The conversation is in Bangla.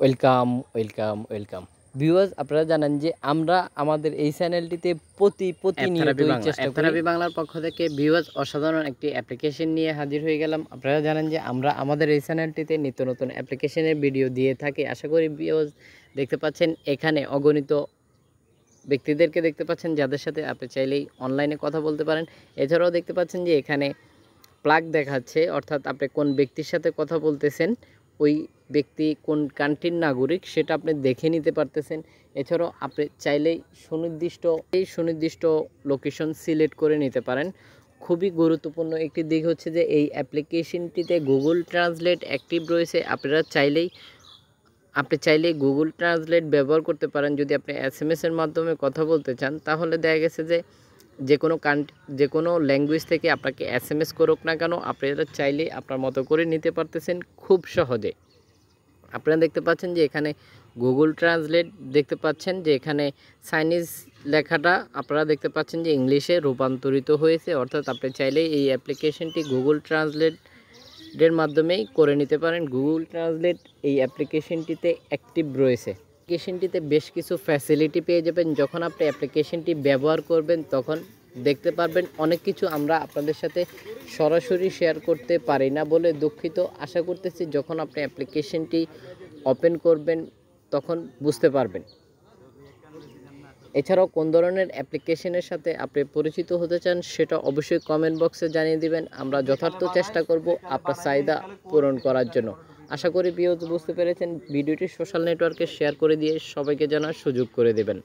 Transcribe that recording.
Welcome, welcome, welcome. ভিউয়ার্স, আপনারা জানেন যে আমরা আমাদের এই চ্যানেলটিতে প্রতিনিয়তই চেষ্টা করি। থেরাপি বাংলার পক্ষ থেকে ভিউয়ার্স অসাধারণ একটি অ্যাপ্লিকেশন নিয়ে হাজির হয়ে গেলাম। আপনারা জানেন যে আমরা আমাদের এই চ্যানেলটিতে নিত্য নতুন অ্যাপ্লিকেশনের ভিডিও দিয়ে থাকি। আশা করি ভিউয়ার্স দেখতে পাচ্ছেন এখানে অগণিত ব্যক্তিদেরকে দেখতে পাচ্ছেন যাদের সাথে আপনি চাইলেই অনলাইনে কথা বলতে পারেন। এছাড়াও দেখতে পাচ্ছেন যে এখানে প্লাগ দেখাচ্ছে, অর্থাৎ আপনি কোন ব্যক্তির সাথে কথা বলতেছেন, ওই ব্যক্তি কোন কান্ট্রির নাগরিক সেটা আপনি দেখে নিতে পারতেছেন। এছাড়াও আপনি চাইলেই সুনির্দিষ্ট লোকেশন সিলেক্ট করে নিতে পারেন। খুবই গুরুত্বপূর্ণ একটি দিক হচ্ছে যে এই অ্যাপ্লিকেশনটিতে গুগল ট্রান্সলেট অ্যাক্টিভ রয়েছে। আপনি চাইলেই গুগল ট্রান্সলেট ব্যবহার করতে পারেন। যদি আপনি এসএমএসের মাধ্যমে কথা বলতে চান, তাহলে দেখা গেছে যে যে কোনো ল্যাঙ্গুয়েজ থেকে আপনাকে এসএমএস করুক না কেন, আপনারা চাইলেই আপনার মতো করে নিতে পারতেছেন খুব সহজে। আপনারা দেখতে পাচ্ছেন যে এখানে গুগল ট্রান্সলেট দেখতে পাচ্ছেন যে এখানে চাইনিজ লেখাটা আপনারা দেখতে পাচ্ছেন যে ইংলিশে রূপান্তরিত হয়েছে। অর্থাৎ আপনি চাইলেই এই অ্যাপ্লিকেশনটি গুগল ট্রান্সলেটের মাধ্যমেই করে নিতে পারেন। গুগল ট্রান্সলেট এই অ্যাপ্লিকেশনটিতে অ্যাক্টিভ রয়েছে। অ্যাপ্লিকেশনটিতে বেশ কিছু ফ্যাসিলিটি পেয়ে যাবেন। যখন আপনি অ্যাপ্লিকেশনটি ব্যবহার করবেন তখন দেখতে পারবেন অনেক কিছু আমরা আপনাদের সাথে সরাসরি শেয়ার করতে পারি না বলে দুঃখিত। আশা করতেছি যখন আপনি অ্যাপ্লিকেশনটি ওপেন করবেন তখন বুঝতে পারবেন। এছাড়াও কোন ধরনের অ্যাপ্লিকেশনের সাথে আপনি পরিচিত হতে চান সেটা অবশ্যই কমেন্ট বক্সে জানিয়ে দিবেন। আমরা যথার্থ চেষ্টা করব আপনার চাহিদা পূরণ করার জন্য। আশা করি ভিউয়ার্স বুঝতে পেরেছেন। ভিডিওটি সোশ্যাল নেটওয়ার্কে শেয়ার করে দিয়ে সবাইকে জানার সুযোগ করে দেবেন।